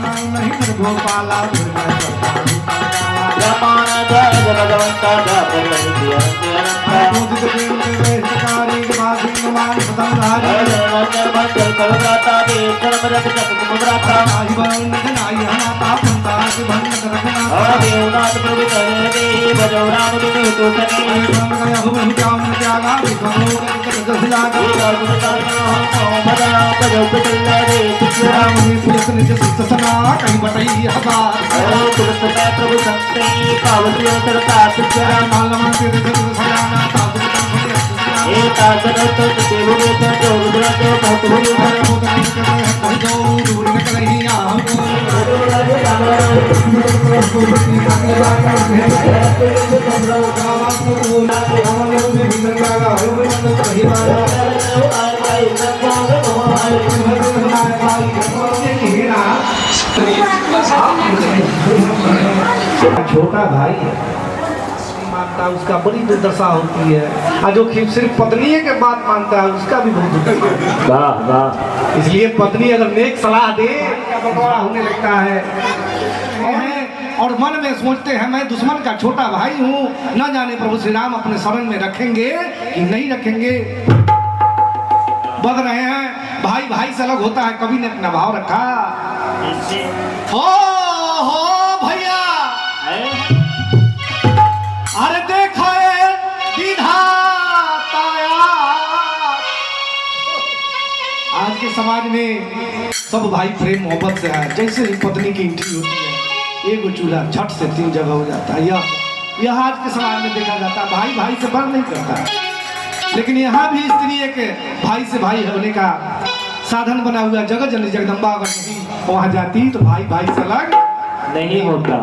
नहीं कर गोपाला रमान जय भगवंता जय कहीं बताइए प्रभु संते पावतियों सरता छोटा भाई मानता उसका बड़ी दुर्दशा होती है, और जो सिर्फ पत्नी के बात मानता है उसका भी बहुत दुर्दशा है। इसलिए पत्नी अगर नेक सलाह दे बकवास होने लगता है और मन में सोचते हैं मैं दुश्मन का छोटा भाई हूँ, न जाने प्रभु श्री राम अपने शरण में रखेंगे कि नहीं रखेंगे। बद रहे हैं भाई भाई से अलग होता है, कभी ने अपना भाव रखा। हो भैया अरे देखो विधाता आज के समाज में सब भाई प्रेम मोहब्बत से है। जैसे ही पत्नी की एंट्री होती है एक चूल्हा झट से 3 जगह हो जाता है। यह आज के समाज में देखा जाता है, भाई भाई से बढ़ नहीं करता। लेकिन यहाँ भी स्त्री एक भाई से भाई होने का साधन बना हुआ। जगत जननी जगदम्बा अगर नहीं वहाँ जाती तो भाई भाई से अलग नहीं होता।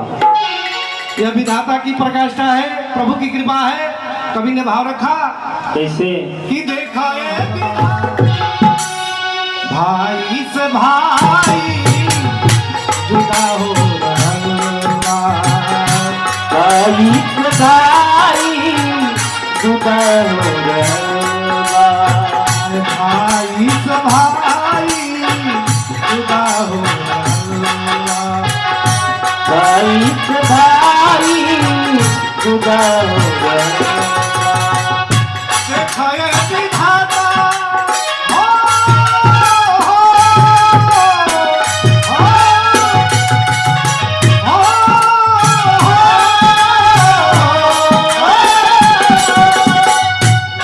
यह विधाता की प्रकाष्ठा है, प्रभु की कृपा है। कवि ने भाव रखा कैसे कि देखा भाई से भाई जुदा हो रहा, भाई से भाई जुदा हो रहा, भाई से भाई जुदा हो रहा, भाई से भाई जुदा हो रहा। देखा ये विधाता हो,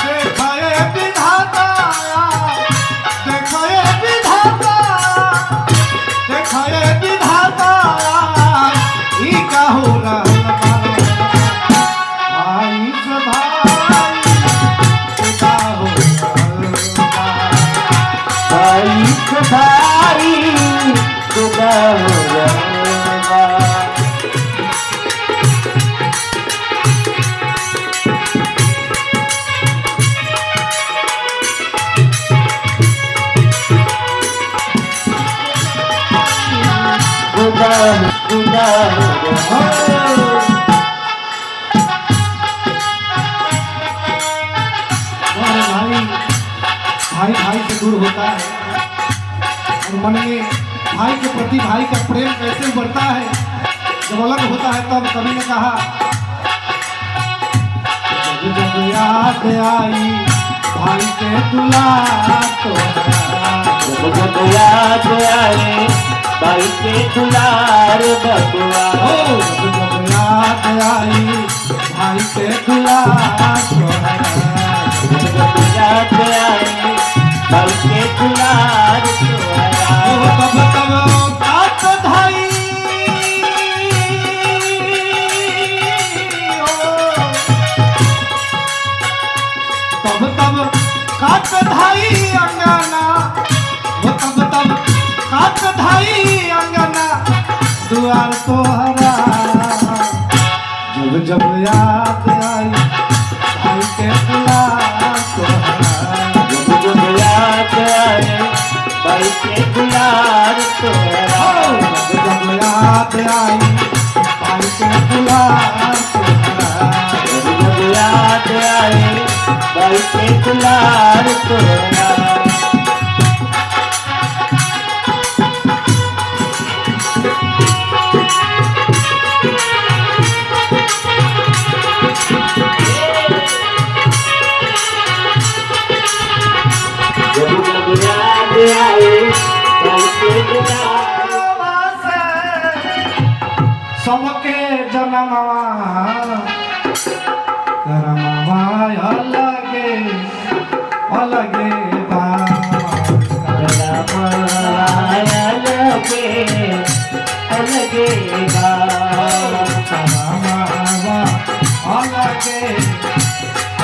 देखा ये विधाता, देखा ये विधाता, देखा ये विधाता ही का हो रहा भाई से भाई जुदा हो रहा, भाई से भाई जुदा हो रहा। जुदा जुदा हो रहा। भाई भाई से दूर होता है और मन में भाई के प्रति भाई का प्रेम कैसे उभरता है। जब अलग होता है तब कवि ने कहा जब जब याद आई भाई के दुलार तो जब याद आए भाई के दुलार बबुआ, हो जब याद आई भाई के दुलार तो जब याद आए भाई के दुलार तब तब काट धाई तब तब काट धाई अंगना, वो तब तब काट धाई अंगना द्वार तोहरा। जब जब याद आई भाई के दुलार तोहरा, जब याद आए सबके जनमवा करमवा अलगे अलगे बा अलगे बा करमवा अलगे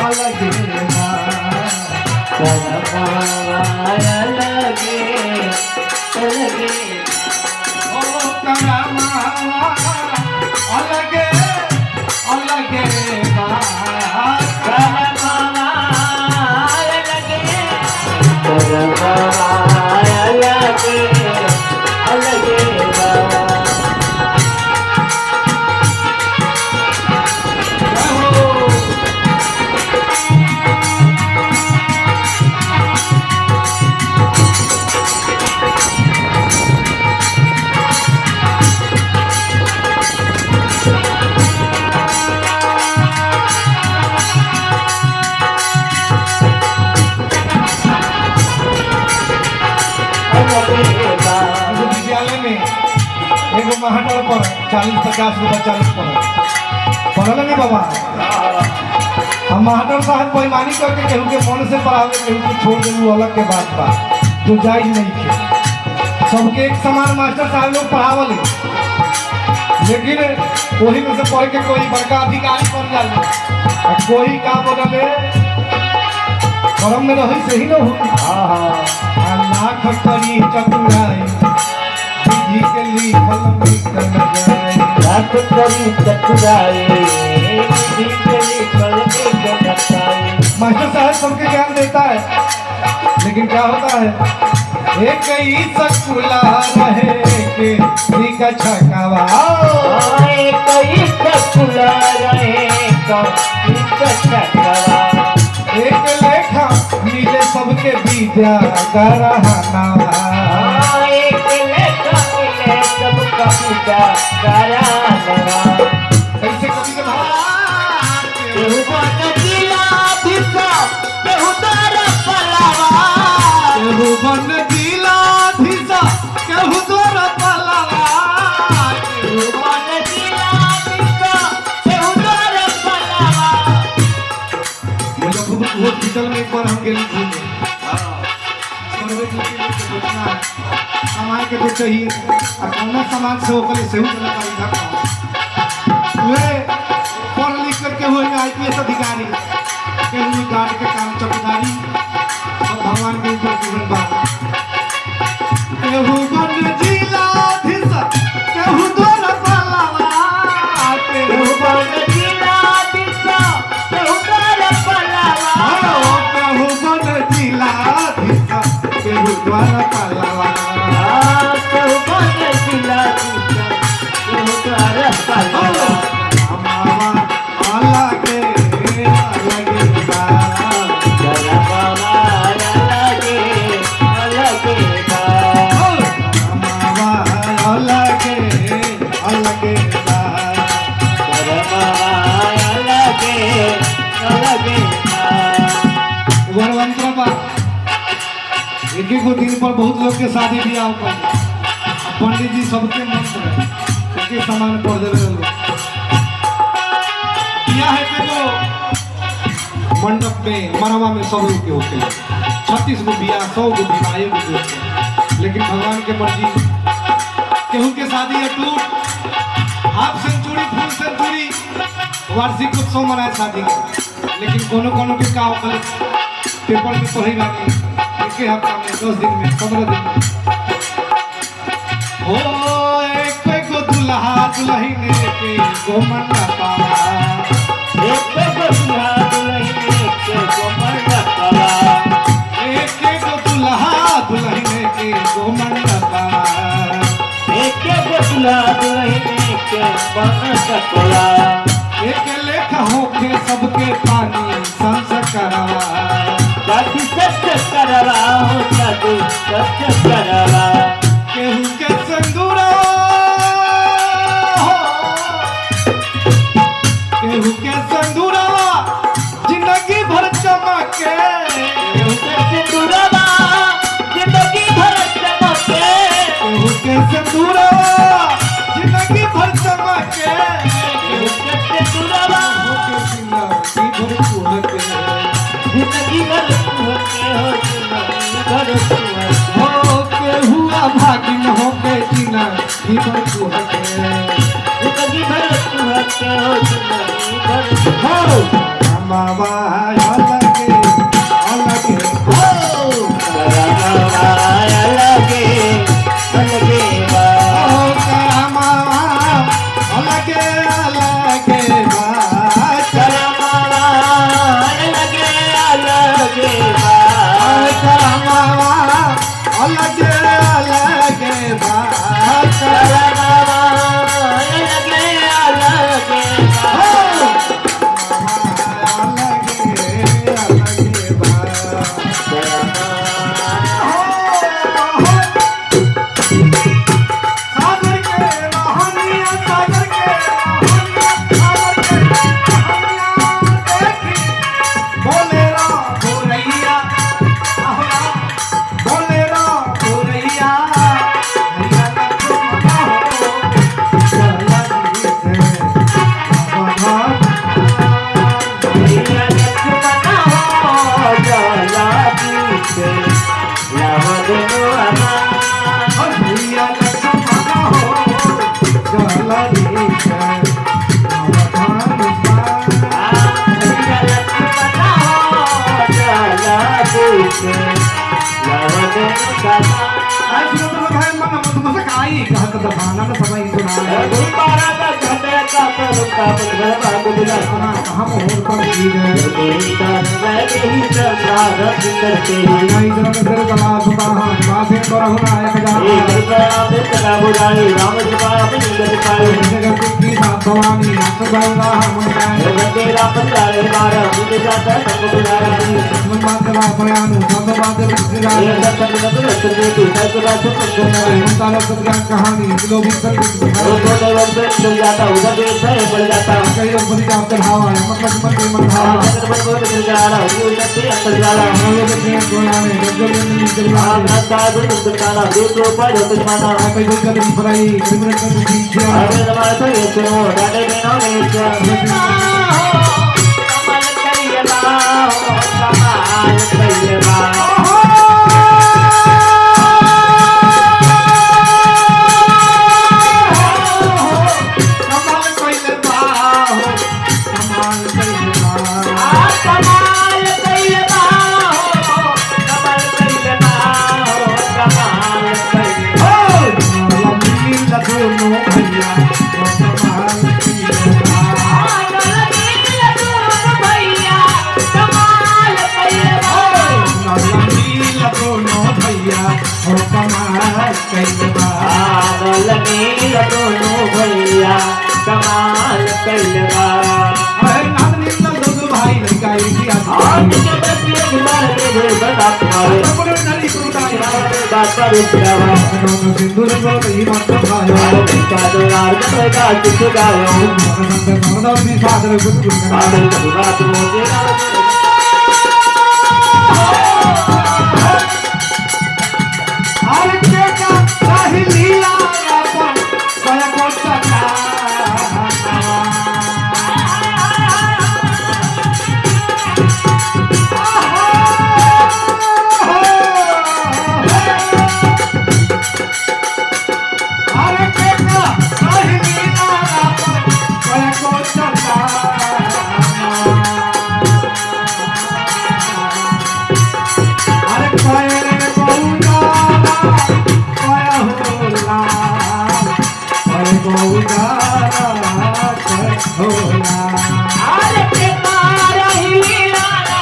अलगे बा अलगे अलगे ओ करमवा अलगे अलगे बा विद्यालय में एगो महाटल पर 40-50 रुपया 40 पढ़ल नहीं बाबा। हम महाटल साहब बेईमानी करके केहू के फोन से पढ़ावे केहू के छोड़ देलू अलग के बात बा जो जायज नहीं थे। सबके एक समान मास्टर साहब लोग पढ़ावले लेकिन वही में से पढ़ के कोई बड़का अधिकारी बन जाए और कोई का बदले कर्म में रही सही न हो। लाख करी चतुराई विधि के लिखल निकल जाए लाख करी चतुराई विधि के लिखल निकल जाए। मास्टर साहब सबके ज्ञान देता है लेकिन क्या होता है एक ही सकुला रहे के का छकावा एक ही सकुला रहे का छकावा एक लेखा मिले सबके विद्या करहाना एक लेखा मिले सबका विद्या करहाना। कैसे कभी के केहू बन जिला धिसा केहू दर पलावा केहू बन जिला धिसा केहू दर पलावा केहू बन जिला धिसा केहू दर पलावा। हॉस्पिटल में एक बार हम गए घूमने सामान के तो चाहिए और कौन सामान से होकर से वे पढ़ लिख करके हुए IPS अधिकारी केहू गार्ड के काम चौकीदारी सब भगवान के ऊपर जीवन बा केहू बन जिला धिसा केहू दर पलावा केहू बन जिला धिसा केहू दर पलावा केहू बन जिला धिसा केहू द्वार पलावा केहू बन जिला धिसा केहू दर पलावा। अलगे अलगे बा अलगे अलगे बा गणतंत्र बा एक एक दिन पर बहुत लोग के शादी ब्याह पर पंडित जी सबके मंत्र के समान पढ़ देवे लोग किया है कि वो मंडप में मरवा में सब लोग के होते हैं 36 गो बिया 100 गो विवाह होते हैं लेकिन भगवान के मर्जी केहू के शादी अटूट हाफ सेंचुरी फुल सेंचुरी वार्षिक उत्सव मनाए शादी के लेकिन कोनो कोनो के का होकर पेपर में पढ़ेगा नहीं एक हफ्ता में 10 दिन में 15 दिन में हो एक को दुल्हा दुल्हन के गो मंडपा एक को दुल्हा दुल्हन के गो मंडपा एक को दुल्हा दुल्हन के गो मंडपा एक को दुल्हा दुल्हन के मंडपा एक लेखा होके सबके पानी संस्कारवा साथी सत्य करवा हो साथी सत्य करवा केहू के संदूरा केहू के संदूरा जिंदगी भर चमके केहू के सिंदूरवा जिंदगी भर चमके केहू के संदूरा जिंदगी भर चमके कहत दफानन समय सुनाए गुरुद्वारा का घटे का पलका पलका बाबू दिला सुना कहाँ मोर पर की गए तेरी तर वैसे ही सरदार करते हैं नहीं जन सिर कला सुता हाथ माथे पर हुनायक जा एक रुपया में कला बुराई राम जी का अपनी गति पाए जगत की साथ भवानी नाथ गौरा हम गाए तेरा पंचारे बारा मुझे जाता सब बुलाया मन बात वा पयानु सब बात विसरा ये सब सब रखते तू सब रात सब तारा सत्या कहानी लो भी कर वो तो देवर पे चल जाता उधर देश है पड़ जाता कई लोग बड़ी जात चढ़ावा है मतलब मन के मन भावा अगर मन को मिल जा रहा है वो उधर से अंतर जा रहा है हम लोग के गोया में गजल में निकल रहा आप ना साधु सुंदर काला दूसरों पर जो कुछ माना है कई कोई कदम फराई सिमरन कर दीजिए अरे हमारे तो ये सुनो डाले बिना नहीं क्या कमाल करिएगा कमाल करिएगा दोनों भैया कमाल कइलबा अरे नाम नीला दो भाई लड़का इसी आज के बच्चे गुलाल के बड़ा तुम्हारे अपने नारी कुटाई बात पर उतरावा दोनों सिंदूर को ही मत भायो का दुलार का का किस गायो संत नवदा भी सादर गुट गुट आदर का रात मोजे अरे के का राही लीला अपन कया को चका अरे के का राही लीला अपन कया को चका अरे कया रे बहुला कया होला कया बहुला कया होला अरे के तारा ही लाला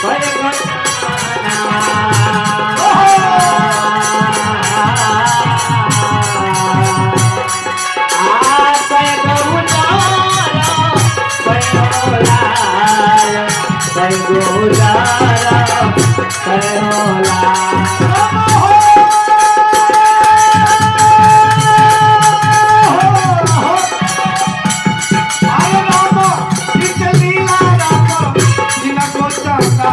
पर अरे रामा इनके लीला रामा लीला को चका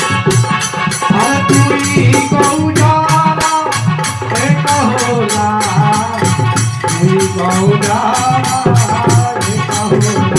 अरे तुई को उजाला एक होला तुई को उजाला एक होला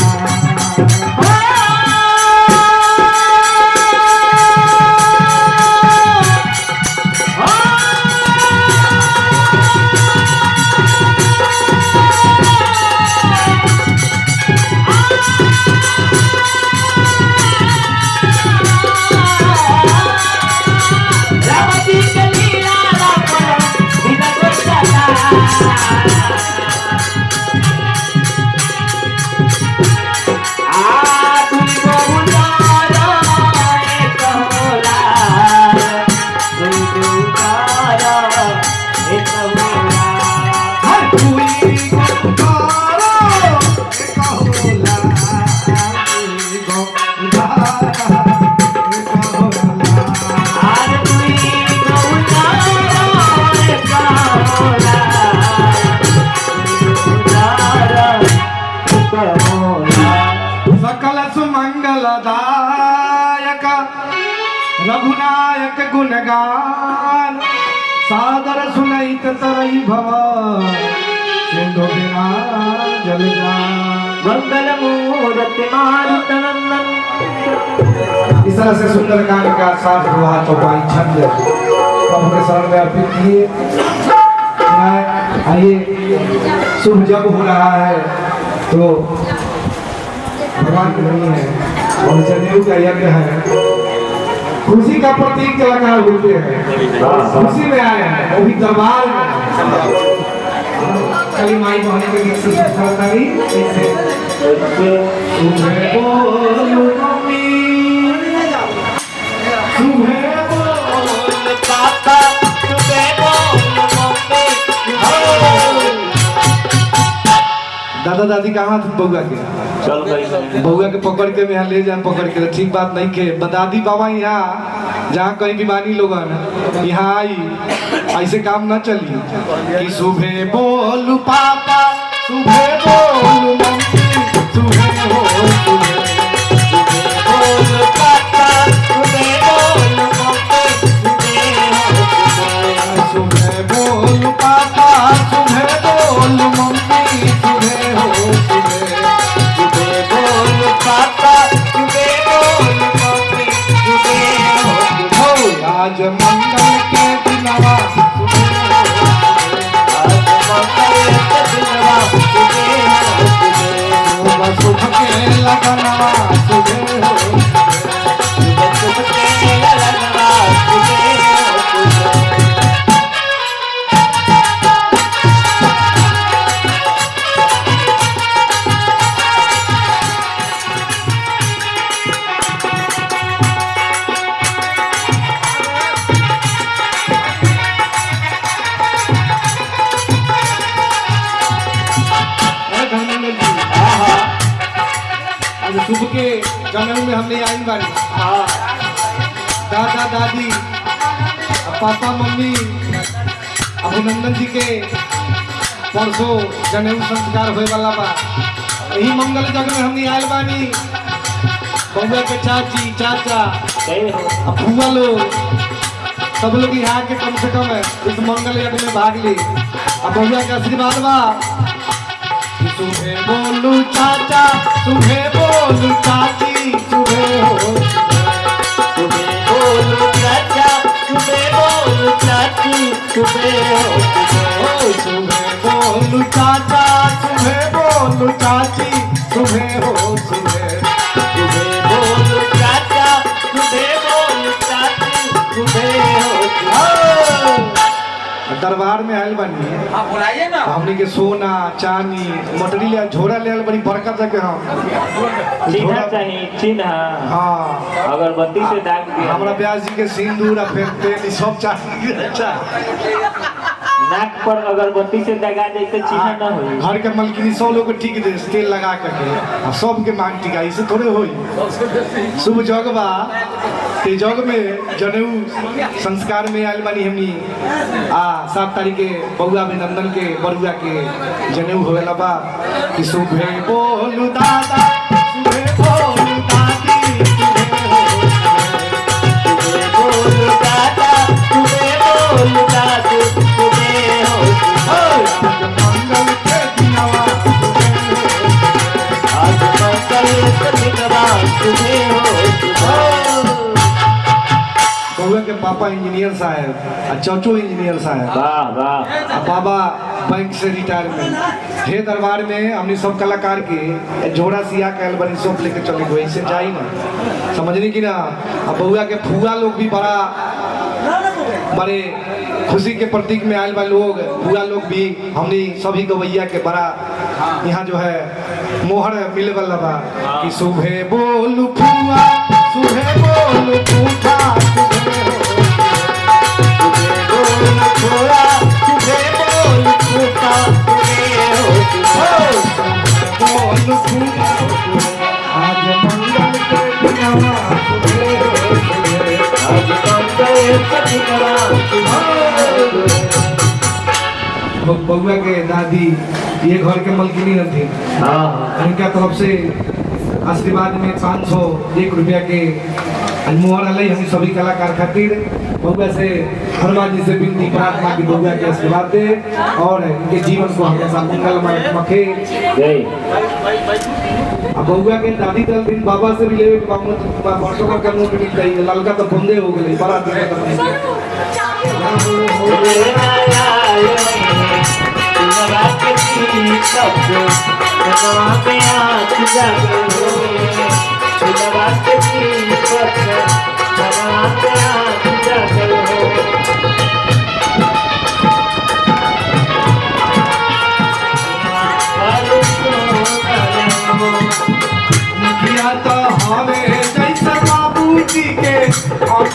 हर तुई को उजाला एक होला तुई को उजाला एक होला सकल सुमंगलदायक रघुनायक गुणगान सादर सुनैत तरई भव सिंधु बिना जल मंगल मूर्ति मारुतनंदन इस तरह से सुंदरकांड का 7 दोहा चौपाई छंद प्रभु के शरण में अर्पित किए। आइए शुभ जब हो रहा है तो भगवान की नहीं है और जनेऊ का यज्ञ है। खुशी का प्रतीक कलाकार होते हैं, खुशी में आए हैं वो भी दरबार में। कली माई बहन के गीत से सुखातारी ऐसे सुबह बोल मम्मी, सुबह बोल पापा, सुबह बोल मम्मी। दादा दादी कहाँ थे बउआ के? चल गई बउआ के पकड़ के यहाँ ले जाए, पकड़ के ठीक बात नहीं के दादी बाबा यहाँ जहाँ कहीं बीमारी लोगन यहाँ आई ऐसे काम ना चली कि सुबह बोलू पापा, सुबह बोलू मम्मी, सुबह बोलू पापा, सुबह बोल मम्मी, सुबह बोलू पापा, सुबह बोलू मम्मी, सुबह हो सुबह बोल पापा, सुबह बोल मम्मी, सुबह हो। आज मंगल के दिनवा सुबह के लगनवा सुबह हो शुभ के जन्म में हमने आई बारी दादा दादी पापा मम्मी अभिनंदन जी के परसों जनेऊ संस्कार होए वाला बा। यही मंगल जग में हमने आयल बानी। बउआ के चाची चाचा फुआ लोग सब लोग यहाँ के कम से कम इस मंगल यज्ञ में भाग ली। अब बउआ के आशीर्वाद बा। सुबह बोलू चाचा, सुबह बोलू चाची, सुबह हो सुबह बोल चाचा, सुबह बोल चाची, सुबह हो। सुबह बोलू चाचा, सुबह बोलू चाची, सुबह हो सुबह बोल चाचा, सुबह बोल चाची, सुबह हो। दरबार में आयल बनी बुलाइए ना। हमने के सोना चांदी मटरी ले झोरा ले आयल बड़ी बरकत लगे हम चिन्ह चाहिए चिन्ह। हाँ अगरबत्ती से दाग दिया। हमारा ब्यास जी के सिंदूर आ फिर तेल ई सब चाहिए। अच्छा नाक पर अगरबत्ती से दगा जाए तो चिन्ह न होई। घर के मलकिनी सब लोग को ठीक दे तेल लगा करके आ सब के मांग टिका इसे थोड़े होई। शुभ जग बा ते जग में जनेऊ संस्कार में आयल बानी हमनी 7 तारीख के बउआ अभिनंदन के बरुआ के जनेऊ होवेला बा कि सुबह बोलू दादा, सुबह बोलू दादी, सुबह बोल दादा, सुबह बोल दादी, सुबह हो। मंगल के दिनवा आज मंगल के दिनवा सुबह हो। बउआ के पापा इंजीनियर साहब आ चाचो इंजीनियर साहब वाह वाह। आ बाबा बैंक से रिटायरमेंट हे दरबार में हमने सब कलाकार के जोड़ा सिया के बनी सब लेके चले गए इससे जाई ना समझनी कि ना। अब बउआ के फुआ लोग भी बड़े खुशी के प्रतीक में आयल बा लोग। फुआ लोग भी हमने सभी गवैया के बड़ा यहाँ जो है मोहर मिले वाला बा कि सुबह बोलू फुआ, सुबह बोलू फूफा, छोड़ा सुबह बोल फूफा, बोलू फूफा, आज मंगल के दिनवा सुबह हो सुबह। आज मंगल के दिनवा बउआ के दादी ये घर के मलकिनी रहती, उनका तरफ से आशीर्वाद में 501 रुपया के मोहर अल हम सभी कलाकार खातिर बउआ से हनुमान जी से विनती प्रार्थना की बउआ के आशीर्वाद दे और इनके जीवन को हमेशा मंगलमय रखे। अब बउआ के दादी दल दिन बाबा से भी ले वर्षों का करने के लिए चाहिए ललका तो बंदे हो गए बड़ा दिक्कत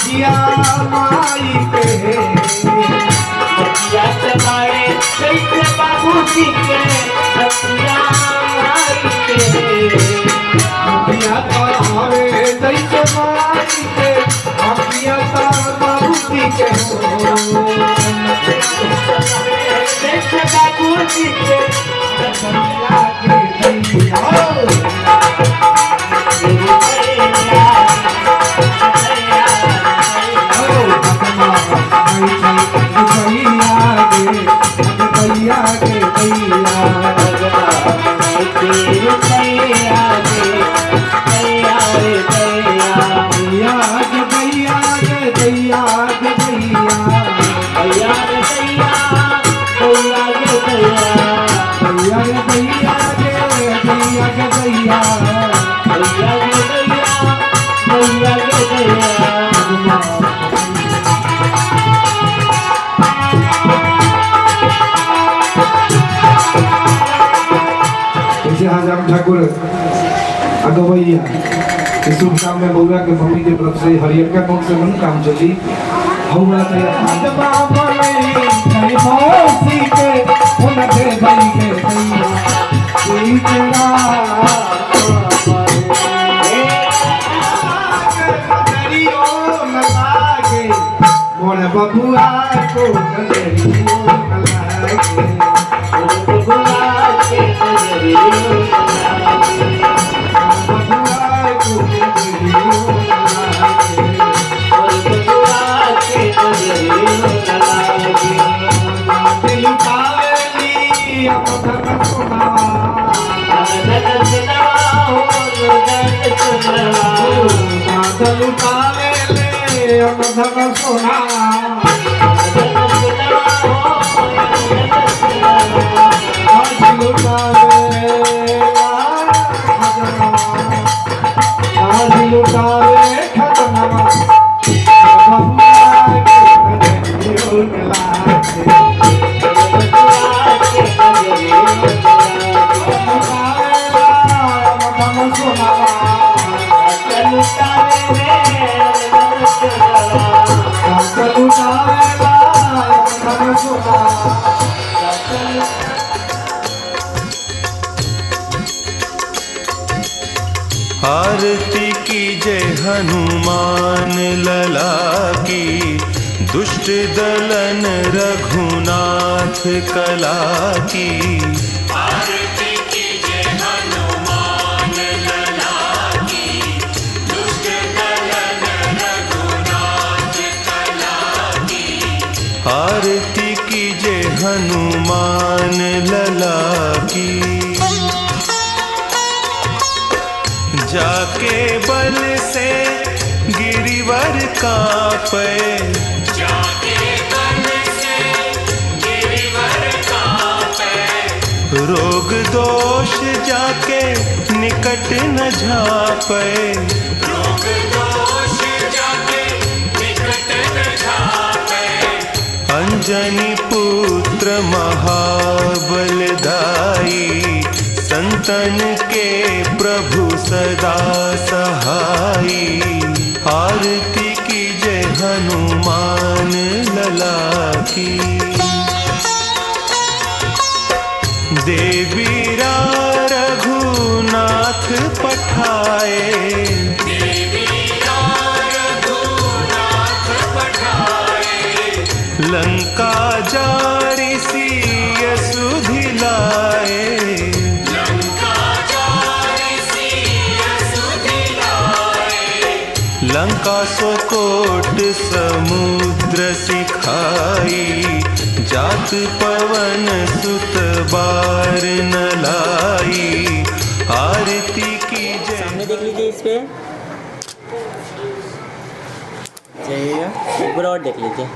अखिया माई के अखिया चबाए कैसे बाबूजी के अखिया माई के अखिया तोरे जैसे माई के अखिया तार बाबूजी के कैसे बाबूजी के अखिया के दैया हजाम ठाकुर अगवैया इस शुभ काम में बउआ के मम्मी के तरफ से हरियर का कौन से मन काम चली हौला ते आदमा बने नहीं मौसी के उन दे भाई के भैया कोई तेरा मोरे बबुआ को नजरियो लागे बबुआ के नजरियो सोना आरती की जय हनुमान लला की दुष्ट दलन रघुनाथ कला की आरती की जय हनुमान लला की दुष्ट दलन रघुनाथ कला की आरती की जय हनुमान लला की जाके बल से गिरिवर कांपे जाके बल से गिरिवर कांपे रोग दोष जाके निकट न झापे रोग दोष जाके निकट न झापे अंजनी पुत्र महाबलदाई संतन के प्रभु सदा सहाई आरती की जय हनुमान लला की देवीरा रघुनाथ पठाए देवीरा रघुनाथ पठाए लंका जारी सिय सुधिलाए लंका सोकोट समुद्र सिखाई जात पवन सुत बार न लाई आरती की जय। सामने देख लीजिए इस पे जाइएगा एक बार और देख लीजिए।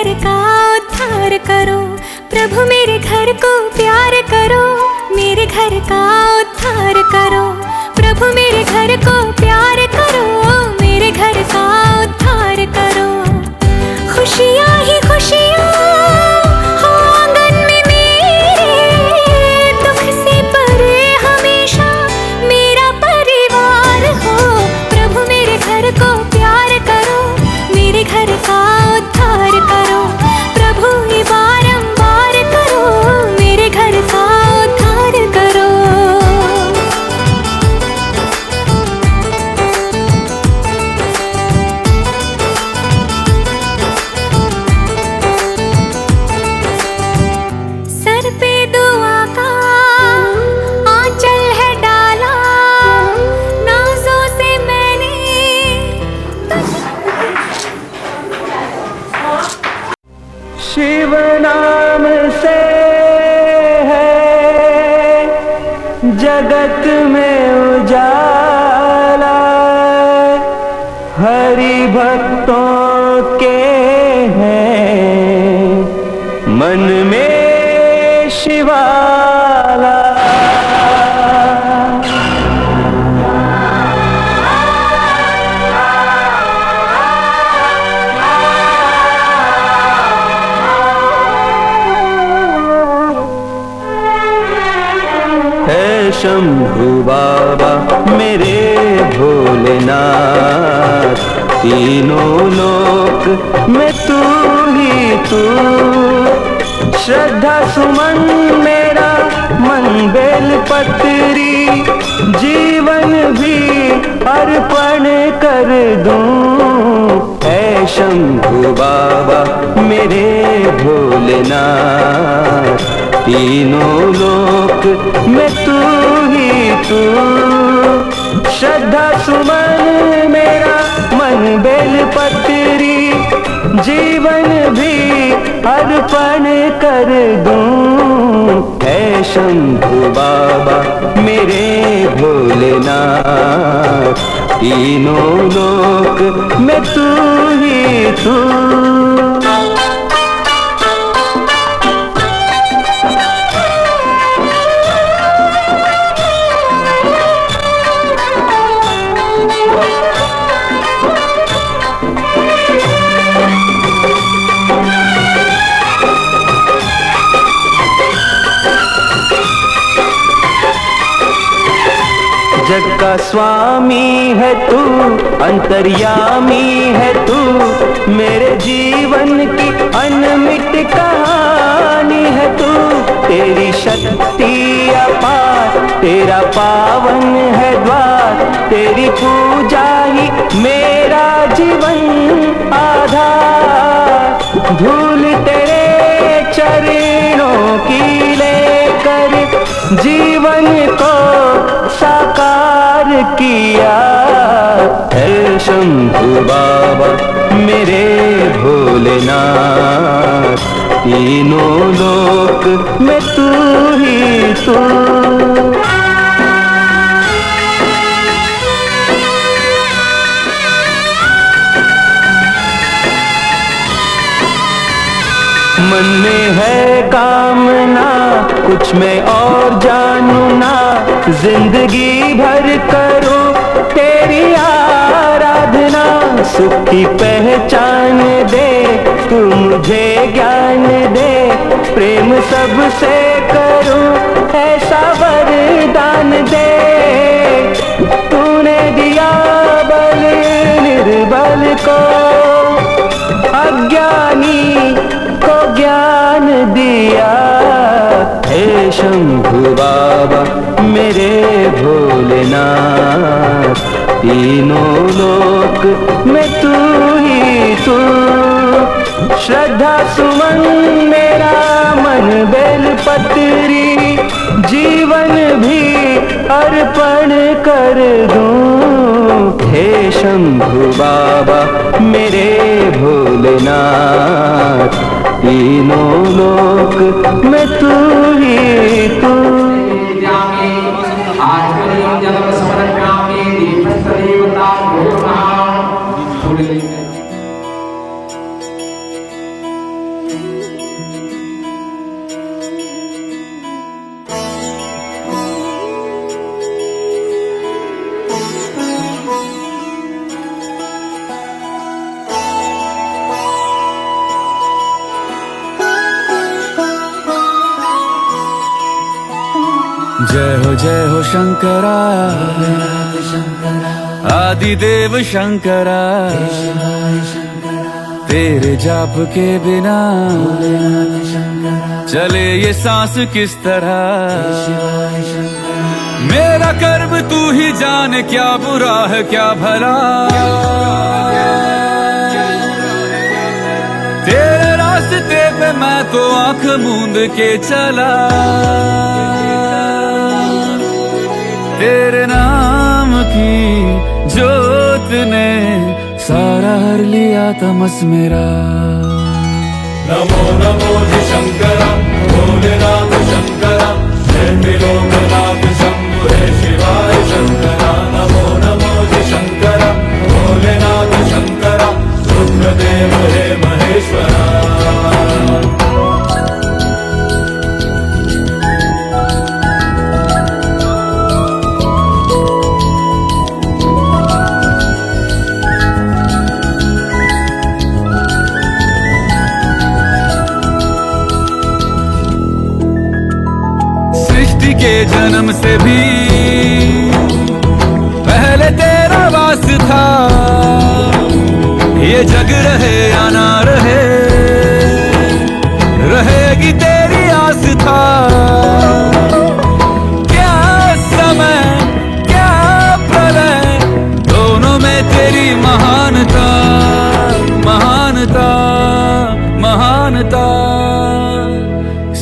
घर का उद्धार करो, प्रभु मेरे घर को प्यार करो, मेरे घर का उद्धार करो, प्रभु मेरे घर को प्यार करो, मेरे घर का उद्धार करो। खुशियाँ ही खुशियाँ हो आंगन में मेरे, दुख से परे हमेशा मेरा परिवार हो, प्रभु मेरे घर को प्यार करो, मेरे घर का उद्धार करो, प्रभु ये बारंबार करो, मेरे घर का उद्धार करो। सर पे दुआ का आंचल है डाला, नाजों से मैंने शिव नाम से है जगत में उजाला, हरि भक्तों के हैं मन में शिवाला। है शंभु बाबा मेरे भोलेनाथ, तीनों लोक में तू ही तू, श्रद्धा सुमन मेरा मन बेल पत्री, जीवन भी अर्पण कर दूं। है शंभु बाबा मेरे भोलेनाथ, तीनों लोक में तू ही तू, श्रद्धा सुमन मेरा मन बेल पत्री, जीवन भी अर्पण कर दूं। है शंभु बाबा मेरे भोलेनाथ, तीनों लोक में तू ही तू। जग का स्वामी है तू, अंतर्यामी है तू, मेरे जीवन की अनमिट कहानी है तू। तेरी शक्ति अपार, तेरा पावन है द्वार, तेरी पूजा ही मेरा जीवन आधार। धूल तेरे चरणों की लेकर जीवन को साकार किया। है शंभु बाबा मेरे भोलेनाथ, तीनों लोक में तू ही तू। मन में है कामना कुछ मैं और जानू ना, जिंदगी भर करूं तेरी आराधना। सुख की पहचान दे तू मुझे ज्ञान दे, प्रेम सबसे करूं ऐसा वरदान दे। तूने दिया बल निर्बल को, अज्ञानी को ज्ञान दिया। हे शंभु बाबा मेरे भोलेनाथ, तीनों लोक में तू ही तू। श्रद्धा सुमन मेरा मन बेल पत्री, जीवन भी अर्पण कर दूं। हे शंभु बाबा मेरे भोलेनाथ, तीनों लोक में तू ही तू। जय हो शंकरा आदिदेव शंकरा तेरे जाप के बिना चले ये सांस किस तरह मेरा कर्म तू ही जाने क्या बुरा है क्या भला तेरे रास्ते पे मैं तो आंख मूंद के चला तेरे नाम की जोत ने सारा हर लिया तमस मेरा नमो नमो जी शंकरा भोलेनाथ शंकरा जय त्रिलोकनाथ शंभु हे शिवाय शंकरा नमो नमो जी शंकरा भोलेनाथ शंकरा रुद्रदेव हे महेश्वरा के जन्म से भी पहले तेरा वास था ये जग रहे या ना रहे रहेगी तेरी आस था क्या समय क्या प्रलय दोनों में तेरी महानता महानता महानता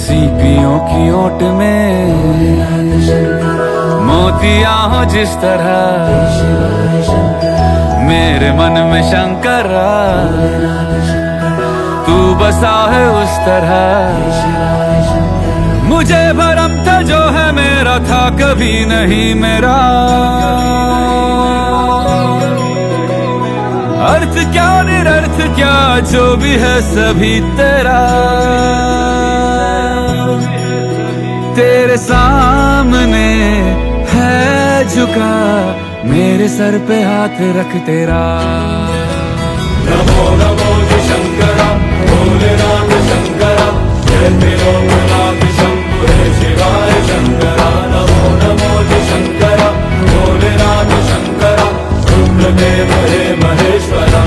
सीपियों की ओट में मोतिया हो जिस तरह मेरे मन में शंकरा तू बसा है उस तरह मुझे भरम था जो है मेरा था कभी नहीं मेरा अर्थ क्या निरर्थ क्या जो भी है सभी तेरा तेरे सामने है झुका मेरे सर पे हाथ रख तेरा नमो नमो जी शंकरा भोलेनाथ शंकरा जय त्रिलोकनाथ शंभु हे शिवाय शंकरा नमो नमो जी शंकरा भोलेनाथ शंकरा रुद्रदेव हे महेश्वरा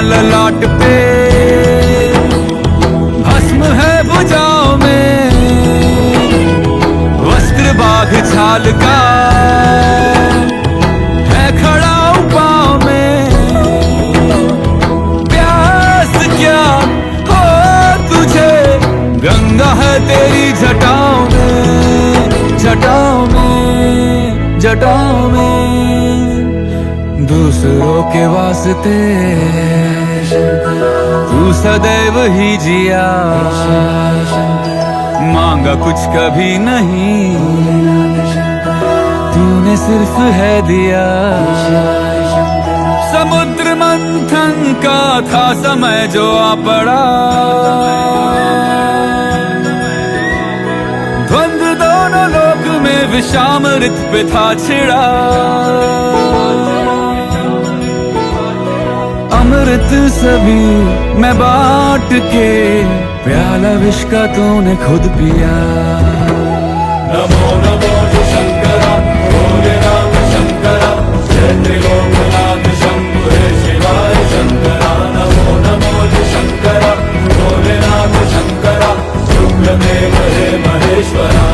ललाट पे भस्म है भुजाओं में वस्त्र बाघ छाल का है खड़ा पाँव में प्यास क्या हो तुझे गंगा है तेरी जटाओं में जटाओं में जटाओं में दूसरों के वास्ते तू सदैव ही जिया मांगा कुछ कभी नहीं तूने सिर्फ है दिया समुद्र मंथन का था समय जो आ पड़ा द्वंद्व दोनों लोक में विषामृत पे था छिड़ा अमृत सभी मैं बांट के प्याला विष का तूने खुद पिया नमो नमो जी शंकरा भोलेनाथ शंकरा जय त्रिलोकनाथ शंभु हे शिवाय शंकरा नमो नमो जी शंकरा भोलेनाथ शंकरा रुद्रदेव हे महेश्वरा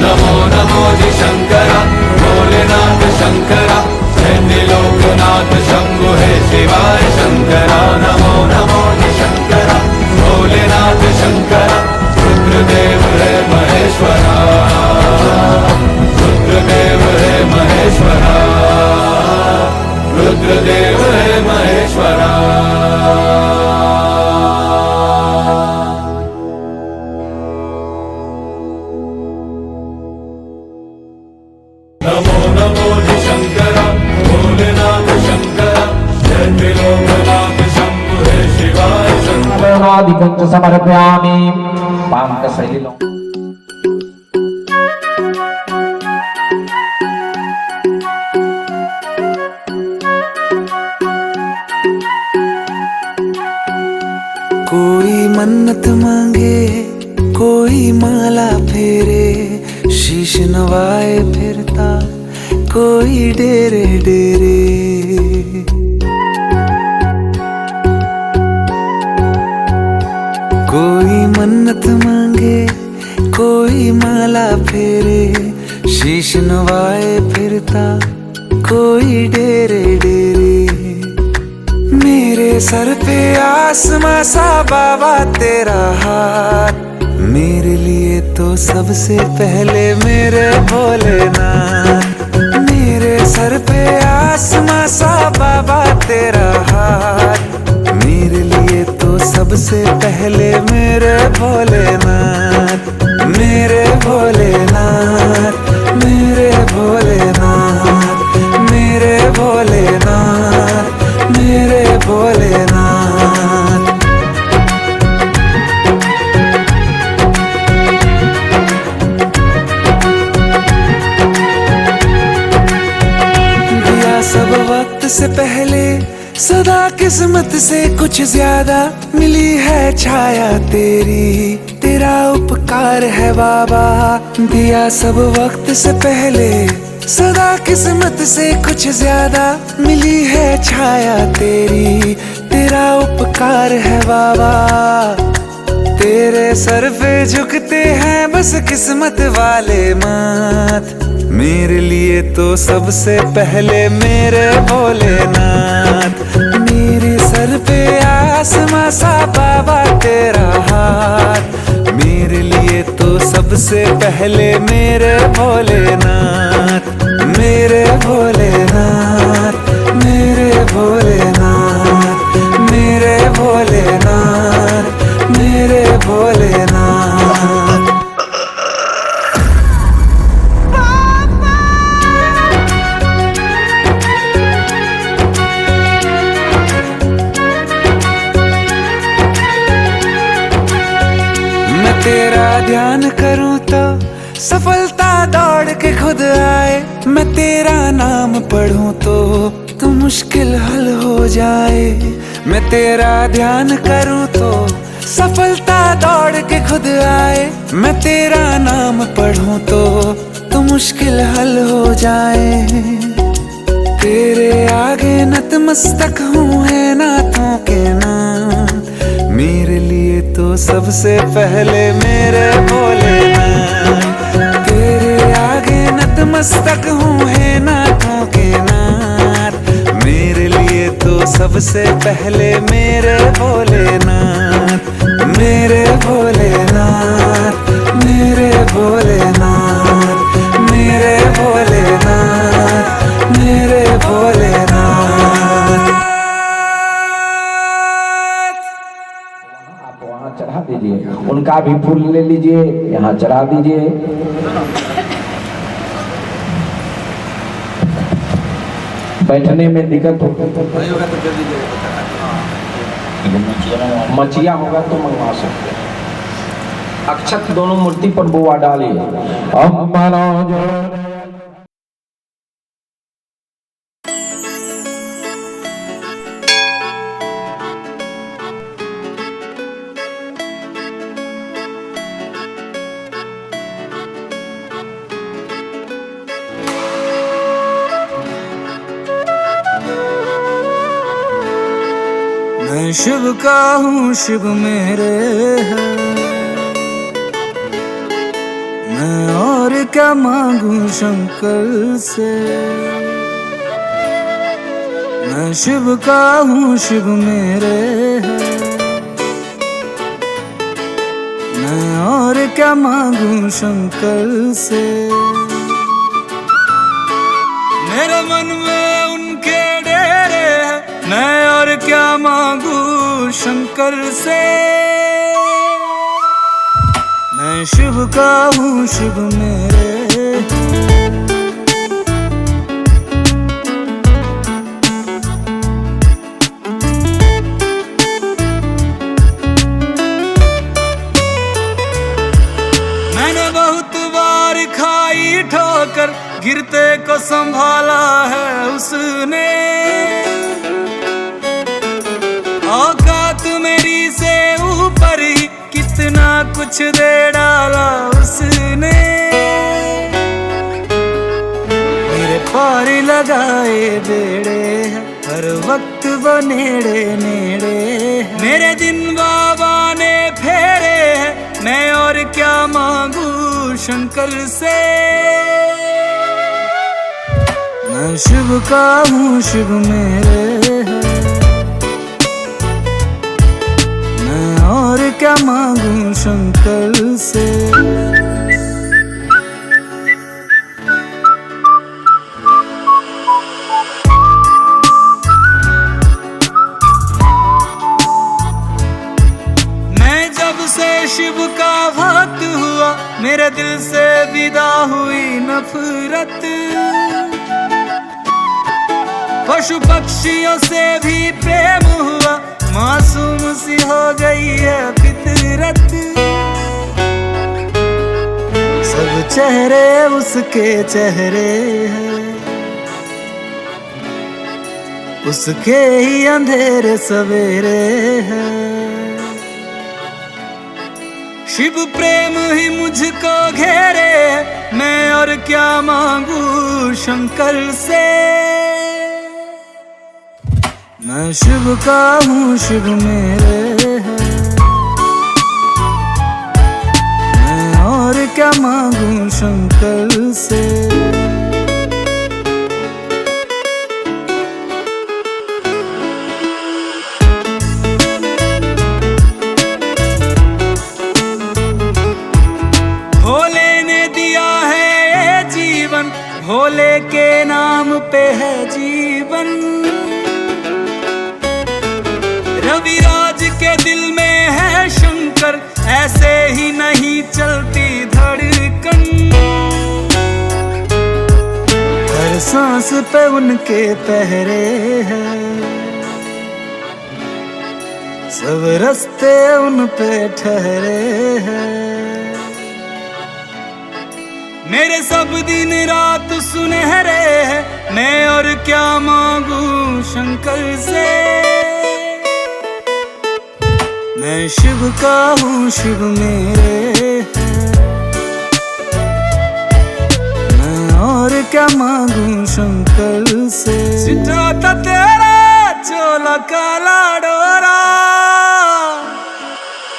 नमो नमो जी शंकरा भोलेनाथ शंकरा जय त्रिलोकनाथ शंभु हे शिवाय शंकरा नमो नमो जी शंकरा भोलेनाथ शंकरा रुद्रदेव हे महेश्वरा रुद्रदेव हे महेश्वरा रुद्रदेव हे महेश्वरा नमो नमो जी शंकरा भोलेनाथ शंकरा पुष्पादिकं च समर्पयामि पानकशैलं कोई मन्नत मांगे कोई माला फेरे शीश नवाए फिरता कोई डेरे डेरे कोई मन्नत मांगे कोई माला फेरे शीश नवाए फिरता कोई डेरे डेरे मेरे सर पे आसमां सा बाबा तेरा हाथ मेरे लिए तो सबसे पहले मेरे भोलेनाथ मेरे सर पे आसमां सा बाबा तेरा हाथ मेरे लिए तो सबसे पहले मेरे भोलेनाथ मेरे भोलेनाथ मेरे भोलेनाथ मेरे भोलेनाथ मेरे भोलेनाथ दिया सब वक्त से पहले सदा किस्मत से कुछ ज्यादा मिली है छाया तेरी तेरा उपकार है बाबा दिया सब वक्त से पहले सदा किस्मत से कुछ ज्यादा मिली है छाया तेरी तेरा उपकार है बाबा तेरे सर पे झुकते हैं बस किस्मत वाले माथ मेरे लिए तो सबसे पहले मेरे भोलेनाथ मेरे सर पे आसमां सा बाबा तेरा हाथ मेरे लिए तो सबसे पहले मेरे भोलेनाथ मेरे भोलेनाथ मेरे भोलेनाथ मेरे भोलेनाथ मेरे भोलेनाथ मैं तेरा ध्यान करूं तो सफलता दौड़ के खुद आए मैं तेरा नाम पढ़ूं तो मुश्किल हल हो जाए मैं तेरा ध्यान करूं तो सफलता दौड़ के खुद आए मैं तेरा नाम पढ़ूं तो मुश्किल हल हो जाए तेरे आगे नतमस्तक हूँ है नाथों के नाथ मेरे लिए तो सबसे पहले मेरे भोलेनाथ तेरे आगे नतमस्तक हूँ है नाथों के नाथ मेरे लिए तो सबसे पहले मेरे भोलेनाथ मेरे भोलेनाथ मेरे भोलेनाथ मेरे भोलेनाथ मेरे भोलेनाथ आप वहाँ चढ़ा दीजिए उनका भी फूल ले लीजिए यहाँ चढ़ा दीजिए बैठने में दिक्कत हो मचिया होगा तो मंगवा सकते हैं अक्षत दोनों मूर्ति पर बुआ डालिए अब मानो जो मैं शिव का हूँ शिव मेरे है मैं और क्या मांगू शंकर से मैं शिव का हूँ शिव मेरे है मैं और क्या मांगू शंकर से मेरे मन में उनके डेरे हैं मैं और क्या मांगू शंकर से मैं शिव का हूँ शिव मेरे गिरते को संभाला है उसने, औकात मेरी से ऊपर ही कितना कुछ दे डाला उसने। मेरे पार लगाए बेड़े हैं, हर वक्त वो नेड़े नेड़े हैं। मेरे दिन बाबा ने फेरे हैं, मैं और क्या मांगू शंकर से। मैं शिव का हूँ, शिव मेरे हैं, मैं और क्या मांगू शंकर से। शिव का भक्त हुआ, मेरे दिल से विदा हुई नफरत। पशु पक्षियों से भी प्रेम हुआ, मासूम सी हो गई है फितरत। सब चेहरे उसके चेहरे हैं, उसके ही अंधेरे सवेरे हैं। शिव प्रेम ही मुझको घेरे, मैं और क्या मांगू शंकर से। मैं शिव का हूँ, शिव मेरे हैं, मैं और क्या मांगू शंकर से। भोले के नाम पे है जीवन, रविराज के दिल में है शंकर, ऐसे ही नहीं चलती धड़कन। हर सांस पे उनके पहरे हैं, सब रास्ते उन पे ठहरे हैं। मेरे सब दिन रात सुनहरे हैं, मैं और क्या मांगू शंकर से। मैं शिव का हूँ, शिव मेरे हैं, मैं और क्या मांगू शंकर से। सिटाता तेरा चोला काला डोरा,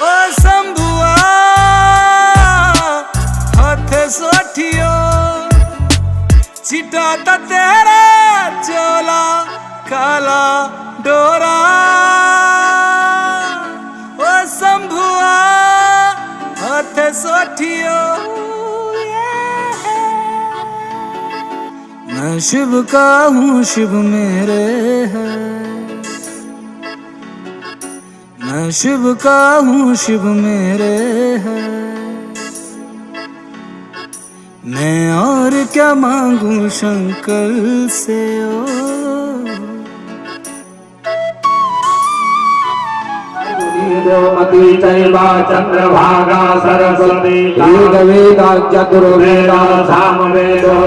ओ शंभुआ सोठियो, चिटाता तेरा चोला काला डोरा, ओ शंभुआ हाथ सोठियो। मैं शिव का हूँ, शिव मेरे हैं, मैं शिव का हूँ, शिव मेरे हैं, मैं और क्या मांगू शंकर से। गोमती चैवा चंद्रभागा सरस्वती वेदा चतुर्वेदा सामवेदो।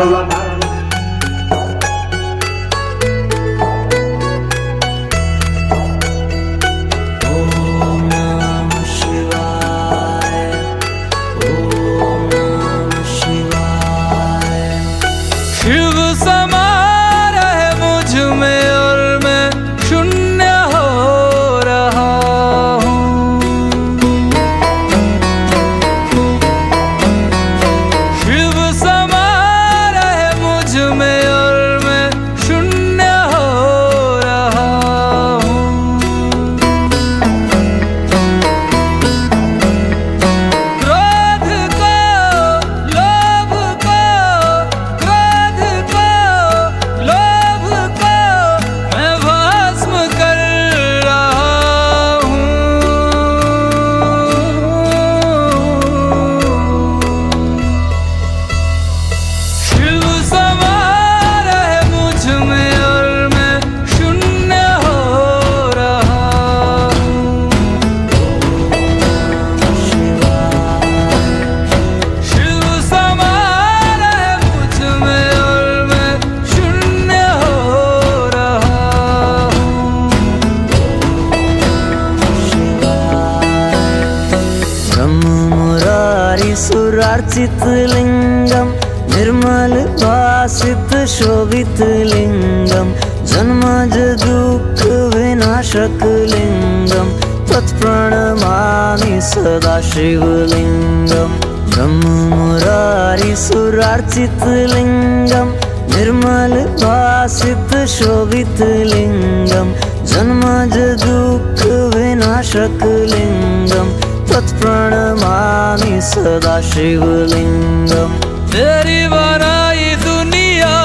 सुरार्चित लिंगम निर्मल भासित शोभित लिंगम जन्मज दुःख विनाशक लिंगम तत्प्रणमामि सदा शिवलिंगम ब्रह्म मुरारी सुरार्चित लिंगम निर्मल भासित शोभित लिंगम जन्मज दुःख विनाशक लिंगम तत्प्रणमामि सदा शिवलिंगम। तेरी बनाई दुनिया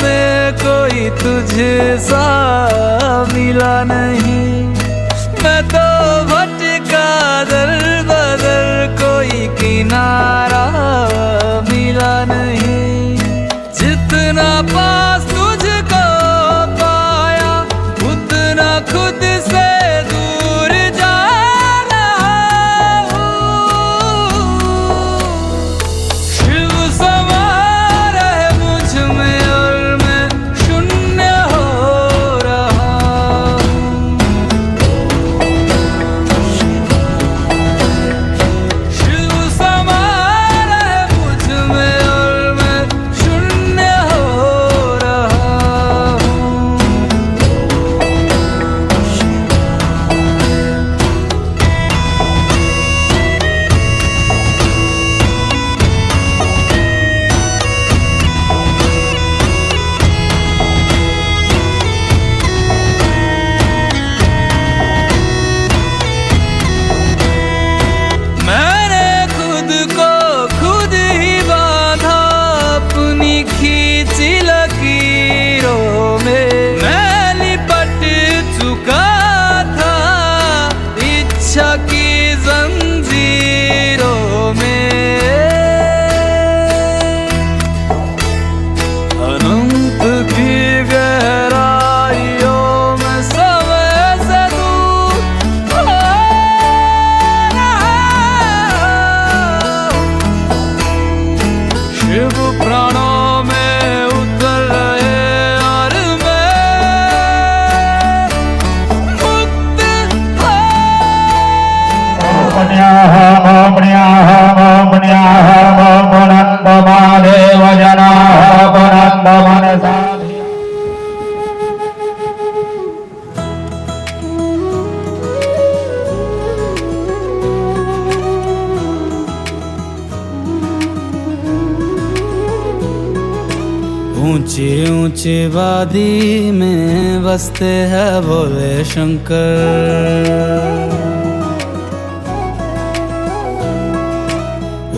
में कोई तुझे सा मिला नहीं, मैं तो भटका दर बदर कोई किनारा मिला नहीं। जितना पास तुझको पाया उतना खुद से दूर जा रहा हूँ। शिव समा रहे मुझ में और मैं शून्य हो रहा हूँ। शिव समा रहे मुझ में और मैं शून्य हो रहा हूँ। मैंने खुद को खुद ही बांधा अपनी खींची लकीरों में, मैं लिपट चुका था इच्छा की जंजीरों में। अनंत की गहराइयों में समय से दूर हो रहा हूँ। शिव प्राणों में उतर रहे और मैं मुक्त हो। ऊंची ऊंची वादी में बसते हैं भोले शंकर,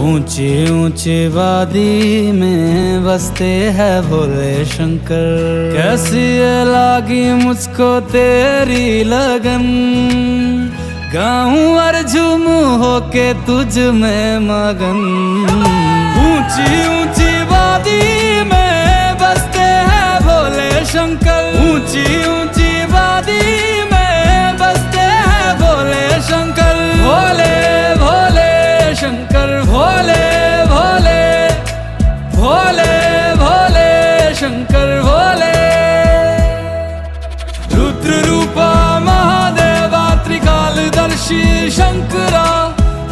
ऊंची ऊंची वादी में बसते हैं भोले शंकर। कैसी ये लागी मुझको तेरी लगन, गाऊं और झूमूं होके तुझ में मगन। ऊंची ऊंची वादी में बसते हैं भोले शंकर, ऊंची ऊंची वादी में बसते हैं भोले शंकर। भोले भोले शंकर भोले भोले भोले भोले शंकर भोले। रुद्र रूपा महादेवा त्रिकालदर्शी शंकरा,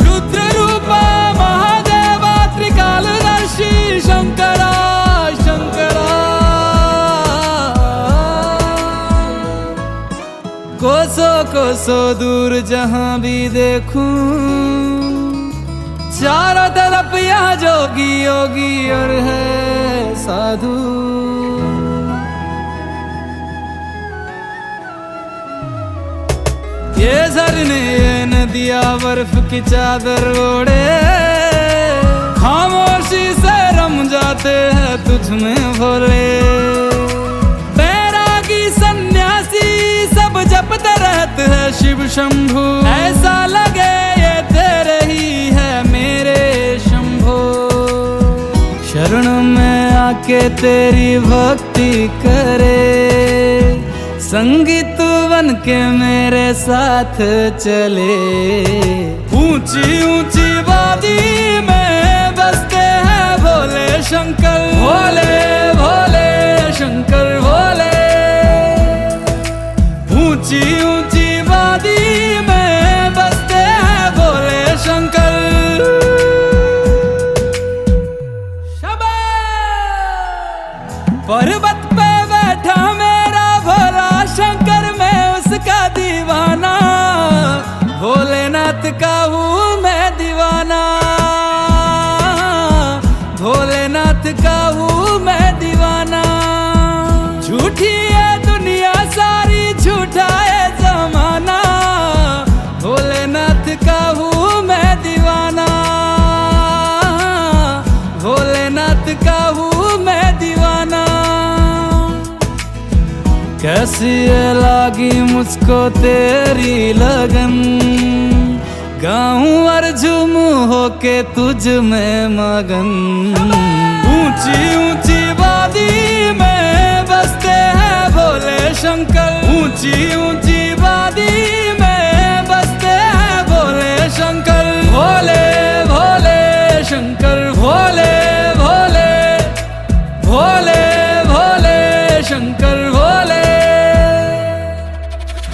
रुद्र रूपा महादेवा त्रिकालदर्शी शंकरा शंकरा। कोसों कोसों दूर जहां भी देखूं, चारों तरफ यहाँ जोगी योगी और है साधु। ये झरने ये नदियाँ बर्फ की चादर ओढ़े, खामोशी से रम जाते हैं तुझ में भोले। बैरागी सन्यासी सब जपते रहते हैं शिव शंभु, ऐसा लगे ये तेरे ही है मेरे शंभो। शरण में आके तेरी भक्ति करे, संगीत बन के मेरे साथ चले। ऊंची ऊंची वादी में बसते हैं भोले शंकर, भोले भोले शंकर भोले। ऊंची ऊंची वादी में बसते हैं भोले शंकर। ये लागी मुझको तेरी लगन, गाऊं और झूमूं होके तुझ में मगन। ऊंची ऊंची वादी में बसते हैं भोले शंकर, ऊंची ऊंची वादी में बसते हैं भोले शंकर। भोले भोले शंकर, भोले भोले भोले भोले शंकर भोले।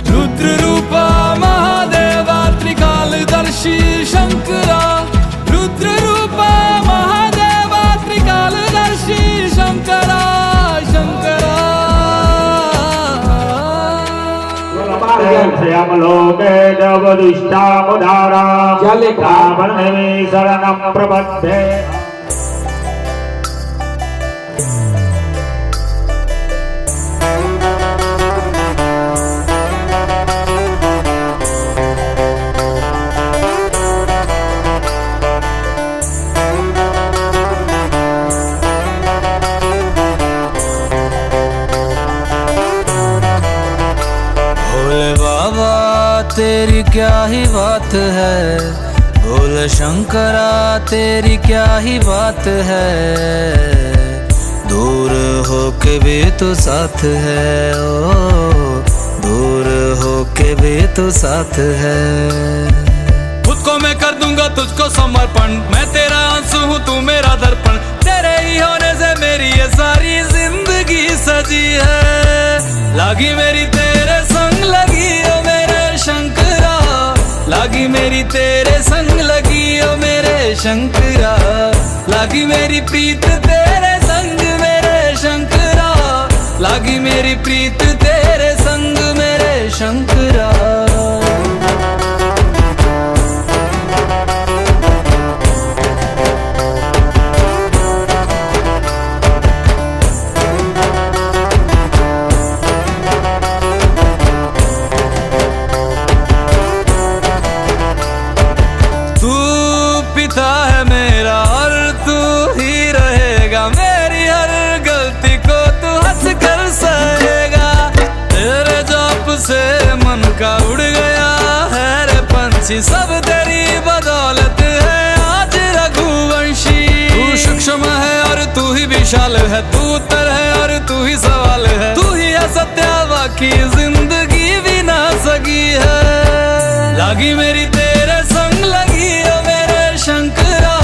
रुद्र रूपा महादेवा त्रिकालदर्शी शंकरा, रुद्र रूपा महादेवा त्रिकालदर्शी शंकरा शंकरा। श्यामलोके देवदुष्टामुदारा रावणे शरणं प्रपद्ये। तेरी क्या ही बात है, भोले शंकरा तेरी क्या ही बात है। दूर होके भी तो साथ है, ओ दूर होके भी तो साथ है। खुद को मैं कर दूंगा तुझको समर्पण, मैं तेरा आंसू हूँ तू मेरा दर्पण। तेरे ही होने से मेरी ये सारी जिंदगी सजी है। लागी मेरी तेरे संग लगी ओ मेरे शंकरा, लागी मेरी तेरे संग लगी ओ मेरे शंकरा। लागी मेरी प्रीत तेरे संग मेरे शंकरा, लागी मेरी प्रीत तेरे संग मेरे शंकरा। का उड़ गया है रे पंछी, सब तेरी बदौलत है आज रघुवंशी। तू सूक्ष्म है और तू ही विशाल है, तू उत्तर है और तू ही सवाल है। तू ही है सत्य बाकी जिंदगी भी ना सकी है। लागी मेरी तेरे संग लगी ओ मेरे शंकरा,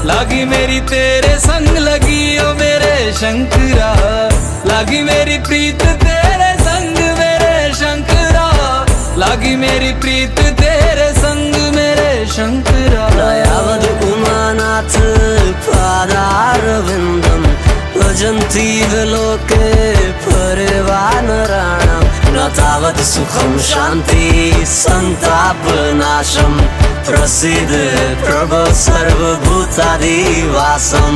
लागी मेरी तेरे संग लगी ओ मेरे शंकरा। लागी मेरी प्रीत तेरे संग मेरे शंकरा, लागी मेरी प्रीत तेरे संग मेरे शंकरा। नयावद उमानाथ पादारविन्दं भजन्ति लोके परिवानराणां। न तावत् सुखं शान्ति संतापनाशं, प्रसीद प्रभो सर्वभूतादिवासम्।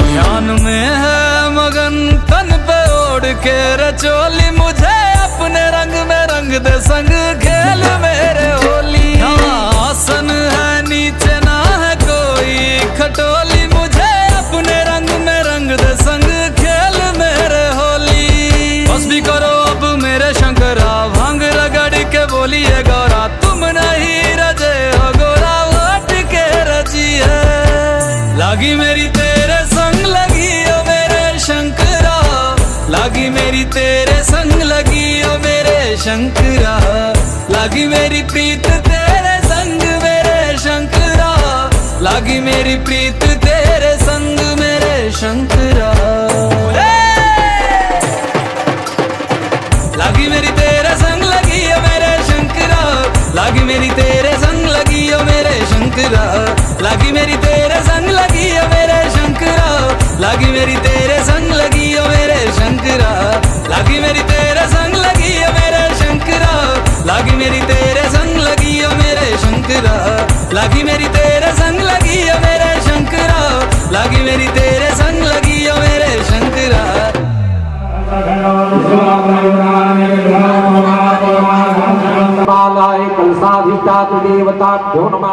ध्यान में है मगन तन पे ओढ़ के रचोली, मुझे अपने रंग में रंग दे संग खेल मेरे होली। आसन है नीचे ना है कोई खटोली, मुझे अपने रंग में रंग दे संग खेल मेरे होली। बस भी करो अब मेरे शंकरा, भांग रगड़ के बोलिए गौरा। तुम नहीं रजे हो गोरा वाट के रजी है। लागी मेरी तेरे संग लगी ओ मेरे शंकरा, लागी मेरी तेरे संग लगी ओ मेरे शंकरा। लागी मेरी प्रीत तेरे संग मेरे शंकरा, लागी मेरी प्रीत तेरे संग मेरे शंकरा। लागी मेरी तेरे संग लगी ओ मेरे शंकरा, लागी मेरी तेरे संग लगी ओ मेरे शंकरा। लागी मेरी तेरे संग लगी ओ मेरे शंकरा, लागी मेरी तेरे संग लगी ओ मेरे शंकरा। लागी मेरी तेरे संग लगी ओ मेरे शंकरा, लागी मेरी तेरे संग लगी ओ मेरे शंकरा। लागी मेरी तेरे संग लगी ओ मेरे शंकरा, लागी मेरी तेरे संग लगी ओ मेरे शंकरा। कलसाधिष्ठातु देवताभ्यो नमः।